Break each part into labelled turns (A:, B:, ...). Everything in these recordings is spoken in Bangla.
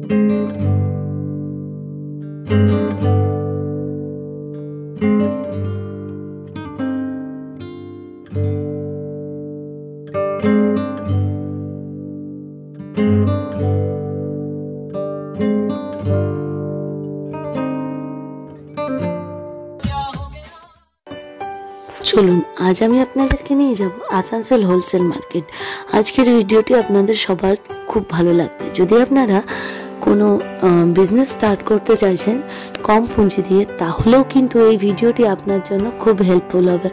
A: চলুন আজ আমি আপনাদেরকে নিয়ে যাব আসানসোল হোলসেল মার্কেট। আজকের ভিডিওটি আপনাদের সবার খুব ভালো লাগবে। যদি আপনারা কোনো বিজনেস স্টার্ট করতে চাইছেন কম পুঁজি দিয়ে, তাহলেও কিন্তু এই ভিডিওটি আপনার জন্য খুব হেল্পফুল হবে।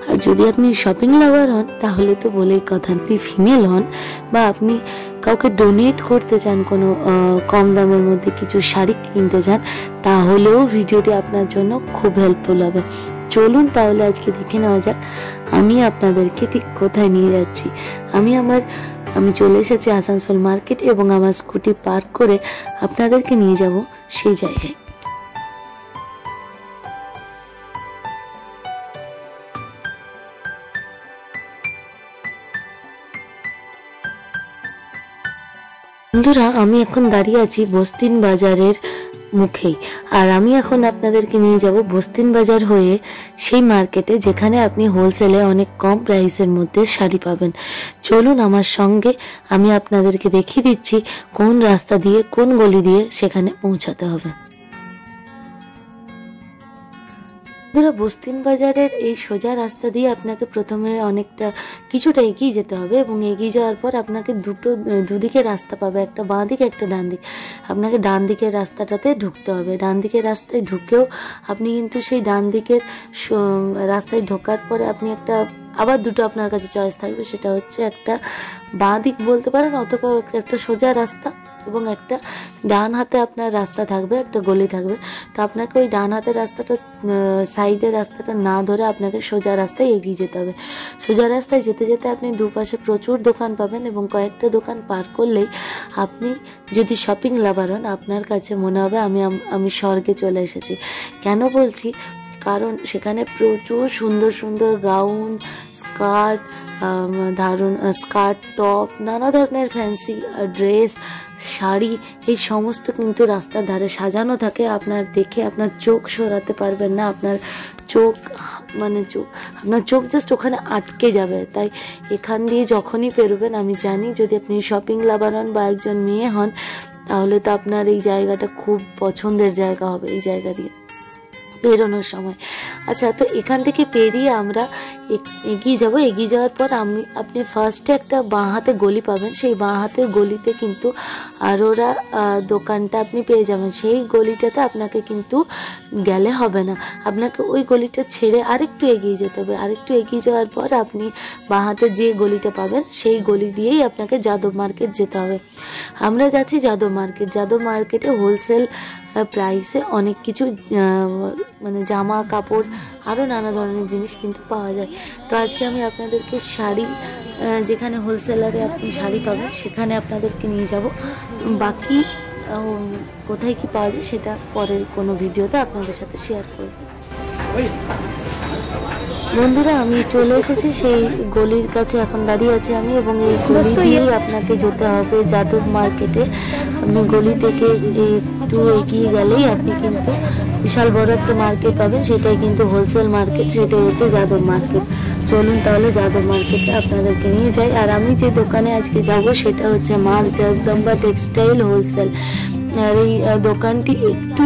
A: আর যদি আপনি শপিং লাভার হন তাহলে তো বলেই কথা, আপনি ফিমেল হন বা আপনি কাউকে ডোনেট করতে চান, কোনো কম দামের মধ্যে কিছু শাড়ি কিনতে চান, তাহলেও ভিডিওটি আপনার জন্য খুব হেল্পফুল হবে। চলুন তাহলে আজকে দেখে নেওয়া যাক আমি আপনাদেরকে ঠিক কোথায় নিয়ে যাচ্ছি। আমি চলে এসেছি আসানসোল মার্কেট এবং আমার স্কুটি পার্ক করে আপনাদেরকে নিয়ে যাব সেই জায়গায়। বন্ধুরা, আমি এখন দাঁড়িয়ে আছি বস্তিন বাজারের মুখেই, আর আমি এখন আপনাদেরকে নিয়ে যাব বস্তিন বাজার হয়ে সেই মার্কেটে যেখানে আপনি হোলসেলে অনেক কম প্রাইসের মধ্যে শাড়ি পাবেন। চলুন আমার সঙ্গে, আমি আপনাদেরকে দেখিয়ে দিচ্ছি কোন রাস্তা দিয়ে, কোন গলি দিয়ে সেখানে পৌঁছাতে হবে। বন্ধুরা, বস্তিন বাজারের এই সোজা রাস্তা দিয়ে আপনাকে প্রথমে কিছুটা এগিয়ে যেতে হবে এবং এগিয়ে যাওয়ার পর আপনাকে দুদিকে রাস্তা পাবে, একটা বাঁ দিকে একটা ডান দিক। আপনাকে ডান দিকের রাস্তাটাতে ঢুকতে হবে। ডান দিকের রাস্তায় ঢুকেও আপনি কিন্তু সেই ডান দিকের রাস্তায় ঢোকার পরে আপনি আবার দুটো আপনার কাছে চয়েস থাকবে, সেটা হচ্ছে একটা বাঁ দিক বলতে পারেন অথবা একটা সোজা রাস্তা এবং একটা ডান হাতে আপনার রাস্তা থাকবে, একটা গলি থাকবে। তো আপনাকে ওই ডান হাতের রাস্তাটা, সাইডের রাস্তাটা না ধরে আপনাকে সোজা রাস্তায় এগিয়ে যেতে হবে। সোজা রাস্তায় যেতে যেতে আপনি দুপাশে প্রচুর দোকান পাবেন এবং কয়েকটা দোকান পার করলেই আপনি যদি শপিং লাভার হন, আপনার কাছে মনে হবে আমি স্বর্গে চলে এসেছি। কেন বলছি? কারণ সেখানে প্রচুর সুন্দর সুন্দর গাউন, স্কার্ট, টপ, নানা ধরনের ফ্যান্সি ড্রেস, শাড়ি, এই সমস্ত কিন্তু রাস্তার ধারে সাজানো থাকে। দেখে আপনার চোখ সরাতে পারবেন না, আপনার চোখ জাস্ট ওখানে আটকে যাবে। তাই এখান দিয়ে যখনই পেরোবেন, আমি জানি যদি আপনি শপিং লাভার হন বা একজন মেয়ে হন, তাহলে তো আপনার এই জায়গাটা খুব পছন্দের জায়গা হবে এই জায়গা দিয়ে বেরোনোর সময়। আচ্ছা, তো এখান থেকে পেরিয়ে আমরা এগিয়ে যাব। এগিয়ে যাওয়ার পর আপনি ফার্স্টে একটা বাঁ হাতে গলি পাবেন। সেই বাঁ হাতের গলিতে কিন্তু আরোরা দোকানটা আপনি পেয়ে যাবেন। সেই গলিটাতে আপনাকে কিন্তু গেলে হবে না, আপনাকে ওই গলিটা ছেড়ে আরেকটু এগিয়ে যেতে হবে। আরেকটু এগিয়ে যাওয়ার পর আপনি বাঁ হাতে যে গলিটা পাবেন সেই গলি দিয়েই আপনাকে যাদব মার্কেট যেতে হবে। আমরা যাচ্ছি যাদব মার্কেট। যাদব মার্কেটে হোলসেল প্রাইসে অনেক কিছু জামা কাপড় আরও নানা ধরনের জিনিস কিন্তু পাওয়া যায়। তো আজকে আমি আপনাদেরকে শাড়ি, যেখানে হোলসেলারে আপনি শাড়ি পাবেন সেখানে আপনাদেরকে নিয়ে যাব। বাকি কোথায় কি পাওয়া যায় সেটা পরের কোনো ভিডিওতে আপনাদের সাথে শেয়ার করব। বন্ধুরা, আমি চলে এসেছি সেই গলির কাছে, এখন দাঁড়িয়ে আছি আমি, এবং এই গলি দিয়েই আপনাকে যেতে হবে যাদব মার্কেটে। আপনি গলি থেকে একটু এগিয়ে গেলেই আপনি কিন্তু বিশাল বড় একটা মার্কেট পাবেন, সেটাই কিন্তু হোলসেল মার্কেট, সেটাই হচ্ছে যাদব মার্কেট। চলুন তাহলে যাদব মার্কেটে আপনাদেরকে নিয়ে যাই। আর আমি যে দোকানে আজকে যাব সেটা হচ্ছে মা জগদম্বা টেক্সটাইল হোলসেল। আর এই দোকানটি একটু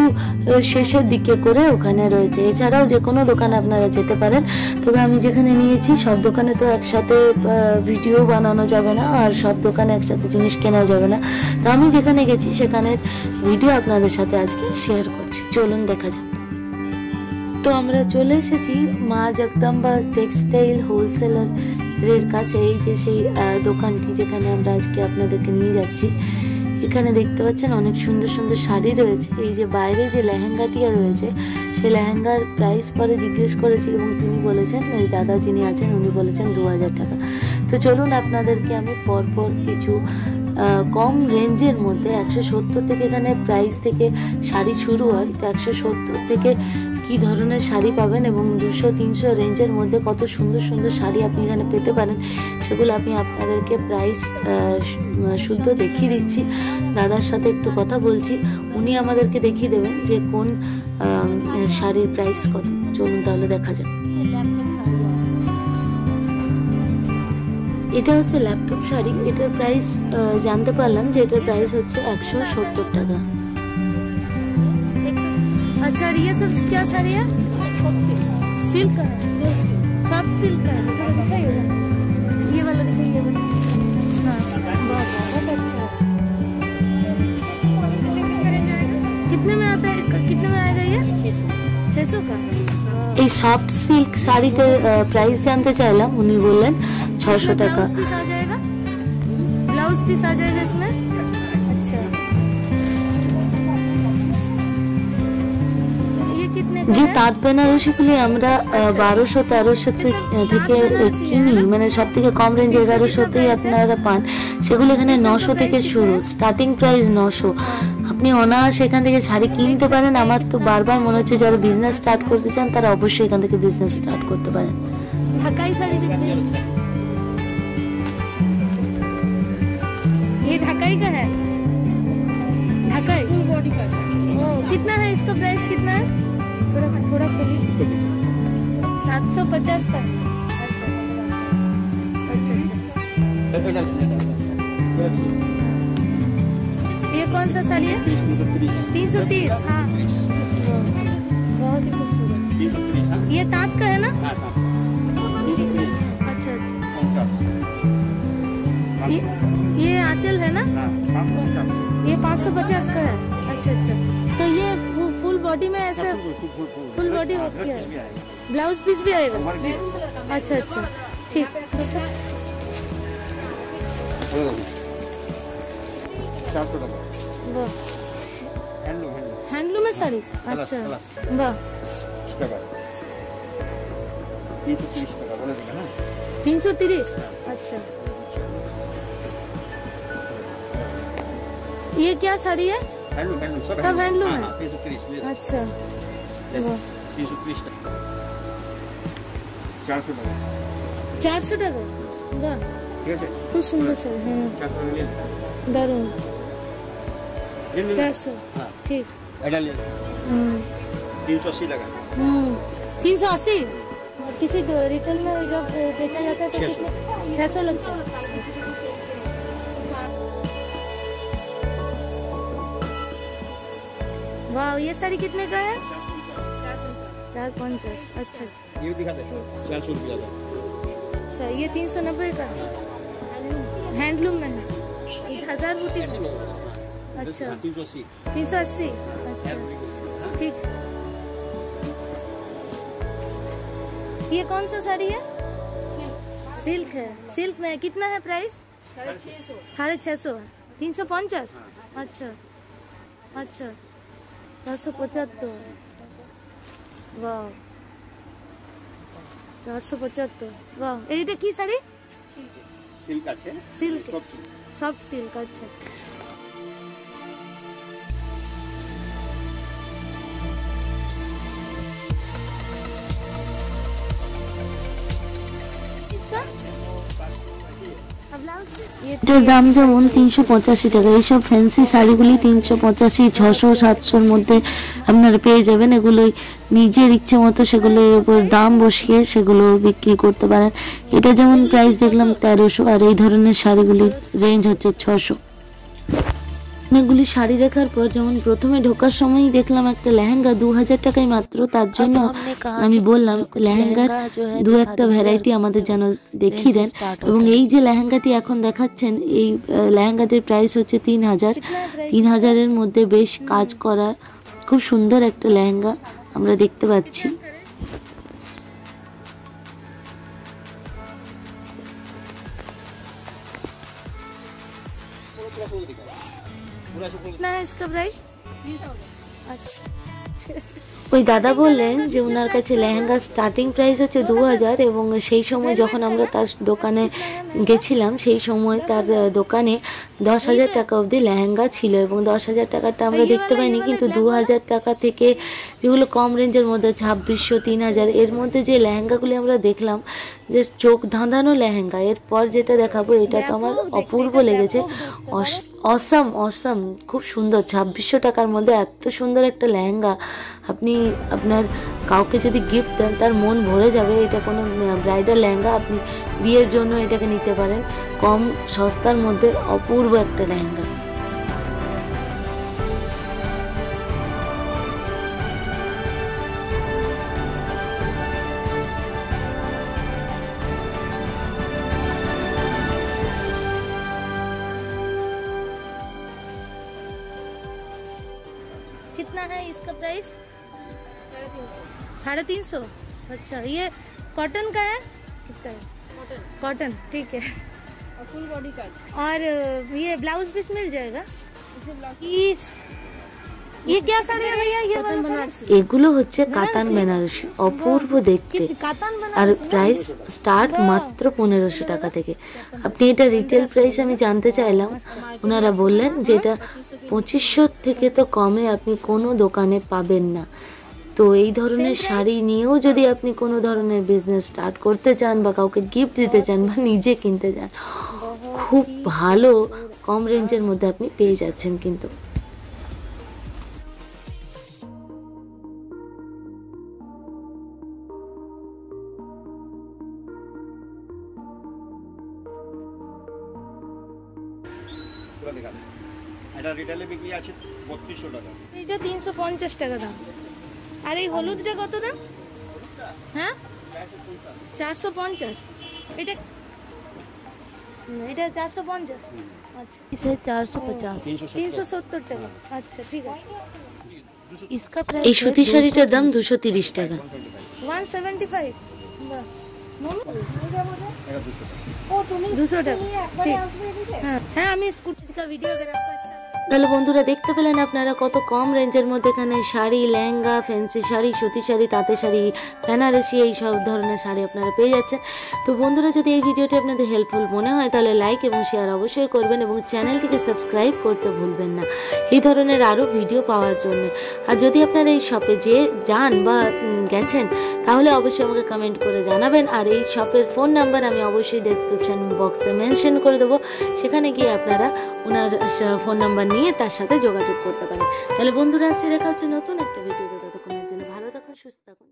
A: শেষের দিকে করে ওখানে রয়েছে। এছাড়াও যে কোনো দোকানে আপনারা যেতে পারেন, তবে আমি যেখানে নিয়েছি সব দোকানে তো একসাথে ভিডিও বানানো যাবে না, আর সব দোকানে একসাথে জিনিস কেনা যাবে না। তো আমি যেখানে গেছি সেখানের ভিডিও আপনাদের সাথে আজকে শেয়ার করছি। চলুন দেখা যাক। তো আমরা চলে এসেছি মা জগদম্বা টেক্সটাইল হোলসেলারের কাছে। এই যে সেই দোকানটি যেখানে আমরা আজকে আপনাদেরকে নিয়ে যাচ্ছি, এখানে দেখতে পাচ্ছেন অনেক সুন্দর সুন্দর শাড়ি রয়েছে। এই যে বাইরে যে লেহেঙ্গাটি রয়েছে, সেই লেহেঙ্গার প্রাইস পরে জিজ্ঞেস করেছি এবং তিনি বলেছেন, ওই দাদা যিনি আছেন উনি বলেছেন 2000 টাকা। তো চলুন আপনাদেরকে আমি পরপর কিছু কম রেঞ্জের মধ্যে 170 থেকে, এখানে প্রাইস থেকে শাড়ি শুরু হয়, তো 170 থেকে কি ধরনের শাড়ি পাবেন এবং 200-300 রেঞ্জের মধ্যে কত সুন্দর সুন্দর শাড়ি আপনি এখানে পেতে পারেন, সেগুলো আমি আপনাদেরকে প্রাইস শুদ্ধ দেখিয়ে দিচ্ছি। দাদার সাথে একটু কথা বলছি, উনি আমাদেরকে দেখিয়ে দেবেন যে কোন শাড়ির প্রাইস কত। চলুন তাহলে দেখা যাক। এটা হচ্ছে ল্যাপটপ শাড়ি, এটার প্রাইস জানতে পারলাম যে এটার প্রাইস হচ্ছে 170 টাকা।
B: अच्छा ये सब क्या साड़ी है? सिल्क का है, सॉफ्ट सिल्क का है। थोड़ा दिखाइएगा, ये वाला दिखाइए, ये वाला। हाँ बहुत अच्छा। कितने में आता है, कितने में आएगा ये? 600 का।
A: এই সফট সিল্ক শাড়িটার প্রাইস জানতে চাইলাম, উনি বললেন 600 টাকা।
B: ब्लाउज पीस आ जाएगा इसमें। अच्छा ये कितने का
A: যে
B: है?
A: তাঁত বেনারসিগুলি আমরা 1200-1300 থেকে কিনি, মানে সব থেকে কম রেঞ্জ 1100তেই আপনারা পান, সেগুলো এখানে 900 থেকে শুরু, স্টার্টিং প্রাইস 900। আপনি অনায়াসে এখান থেকে শাড়ি কিনতে পারেন। আমার তো বারবার মনে হচ্ছে যারা বিজনেস স্টার্ট করতে চান তারা অবশ্যই এখান থেকে বিজনেস স্টার্ট করতে পারেন।
B: ढकाई साड़ी दिखिए, ये ढकाई का है, ढकाई फुल बॉडी का। ओ कितना है इसका प्राइस, कितना है? थोड़ा थोड़ा खोलिए। 750 का। अच्छा अच्छा। ये कौन सा साड़ी है? 330। हाँ बहुत ही खूबसूरत। ये ताँत का है ना? अच्छा अच्छा। ये आंचल है ना? ये 550 का है। अच्छा अच्छा। तो ये फुल बॉडी में ऐसे फुल बॉडी होती है, ब्लाउज पीस भी आएगा? अच्छा अच्छा ठीक। वाह हैंडलूम है साड़ी। अच्छा वाह 330। अच्छा ये क्या साड़ी है? सब हैंडलूम है। अच्छा 400 টাকা। वाह খুব সুন্দর শাড়ি। হ্যাঁ দারুণ। 400 ठीक।
C: 380 लगा।
B: 380। किसी रिटेल में जब बेचा जाता है तो कितने? 600 लगता है। वाह ये साड़ी कितने का है? 450। अच्छा अच्छा।
C: ये दिखा दे 400 रुपया का।
B: अच्छा ये 390 का हैंडलूम में है। 1000 बूटी। अच्छा
C: 380।
B: 380। अच्छा ठीक। ये कौन सा साड़ी है? सिल्क है। सिल्क में कितना है प्राइस? 650 है। 350। अच्छा अच्छा 475। वाह 475। वाह এইটা কি শাড়ি?
C: সিল্ক আছে,
B: সিল্ক
C: সব
B: সফট
C: সিল্ক।
B: সিল্ক। আচ্ছা
A: এটার দাম যেমন 385 টাকা। এইসব ফ্যান্সি শাড়িগুলি 385, 600, 700-র মধ্যে আপনারা পেয়ে যাবেন। এগুলোই নিজের ইচ্ছে মতো সেগুলোর উপর দাম বসিয়ে সেগুলো বিক্রি করতে পারেন। এটা যেমন প্রাইস দেখলাম 1300, আর এই ধরনের শাড়িগুলির রেঞ্জ হচ্ছে 600। অনেকগুলি শাড়ি দেখার পর যেমন প্রথমে ঢোকার সময়ই দেখলাম একটা লেহেঙ্গা 2000 টাকায় মাত্র, তার জন্য আমি বললাম লেহেঙ্গার দু একটা ভ্যারাইটি আমাদের যেন দেখিয়ে দেন। এবং এই যে লেহেঙ্গাটি এখন দেখাচ্ছেন, এই লেহেঙ্গাটির প্রাইস হচ্ছে 3000। 3000-এর মধ্যে বেশ কাজ করা খুব সুন্দর একটা লেহেঙ্গা আমরা দেখতে পাচ্ছি।
B: कितना है इसका प्राइस? अच्छा
A: ওই দাদা বললেন যে ওনার কাছে লেহেঙ্গা স্টার্টিং প্রাইস হচ্ছে 2000 এবং সেই সময় যখন আমরা তার দোকানে গেছিলাম সেই সময় তার দোকানে 10,000 টাকা অবধি লেহেঙ্গা ছিল এবং 10,000 টাকাটা আমরা দেখতে পাইনি, কিন্তু 2000 টাকা থেকে যেগুলো কম রেঞ্জের মধ্যে 2600 3000 এর মধ্যে যে লেহেঙ্গাগুলি আমরা দেখলাম যে চোখ ধাঁধানো লেহেঙ্গা। এরপর যেটা দেখাবো এটা তো আমার অপূর্ব লেগেছে, অসাম অসাম, খুব সুন্দর। 2600 টাকার মধ্যে এত সুন্দর একটা লেহেঙ্গা আপনি আপনার কাউকে যদি গিফট দেন তার মন ভরে যাবে। এটা কোনো ব্রাইডাল লেহেঙ্গা, আপনি বিয়ের জন্য এটাকে নিতে পারেন, কম সস্তার মধ্যে অপূর্ব একটা লেহেঙ্গা।
B: कितना है इसका प्राइस? 350। अच्छा, ये कॉटन का है? किसका है? कॉटन, ठीक है।
D: और फुल बॉडी का
B: और ये ब्लाउज पीस मिल जाएगा? ये क्या साड़ी है भैया? ये बनारसी।
A: এগুলো হচ্ছে কাতান বেনারসি, অপূর্ব দেখতে,
B: कातान
A: আর
B: बनारसी।
A: প্রাইস স্টার্ট মাত্র 1500 টাকা থেকে। আপনি এটা রিটেল প্রাইস আমি জানতে চাইলাম, ওনারা বললেন যে এটা 2500 থেকে তো কমে আপনি কোনো দোকানে পাবেন না। তো এই ধরনের শাড়ি নিয়েও যদি আপনি কোনো ধরনের বিজনেস স্টার্ট করতে চান বা কাউকে গিফট দিতে চান বা নিজে কিনতে চান, খুব ভালো কম রেঞ্জের মধ্যে আপনি পেয়ে যাচ্ছেন কিন্তু।
C: পুরো দেখা দেন। এটা রিটেলে বিক্রি আছে 3200 টাকা।
B: এটা 350 টাকা দাম। আর এই হলুদটা কত দাম? হ্যাঁ 450। এটা এটা 450। আচ্ছা,
A: इसे 450।
B: 370 টাকা। আচ্ছা, ঠিক আছে।
A: इसका प्राइस এই সুতি শাড়িটার দাম 230 টাকা।
B: 175। বাহ, মোমো
C: এটা 200 টাকা।
B: 200 টাকা। ঠিক। হ্যাঁ, আমি স্কুটি का वीडियो अगर आपको अच्छा
A: তাহলে বন্ধুরা দেখতে পেলেন আপনারা কত কম রেঞ্জের মধ্যে এখানে শাড়ি, লেহেঙ্গা, ফ্যান্সি শাড়ি, সুতি শাড়ি, তাঁতের শাড়ি, বেনারসি, এই সব ধরনের শাড়ি আপনারা পেয়ে যাচ্ছেন। তো বন্ধুরা যদি এই ভিডিওটি আপনাদের হেল্পফুল মনে হয় তাহলে লাইক এবং শেয়ার অবশ্যই করবেন এবং চ্যানেলটিকে সাবস্ক্রাইব করতে ভুলবেন না এই ধরনের আরও ভিডিও পাওয়ার জন্য। আর যদি আপনারা এই শপে যান বা গেছেন তাহলে অবশ্যই আমাকে কমেন্ট করে জানাবেন। আর এই শপের ফোন নাম্বার আমি অবশ্যই ডেসক্রিপশন বক্সে মেনশন করে দেবো, সেখানে গিয়ে আপনারা ওনার ফোন নাম্বার নিয়ে তার সাথে যোগাযোগ করতে পারেন। তাহলে বন্ধুরা আসছি, দেখা হচ্ছে নতুন একটা ভিডিওতে। ততক্ষণের জন্য ভালো থাকুন, সুস্থ থাকুন।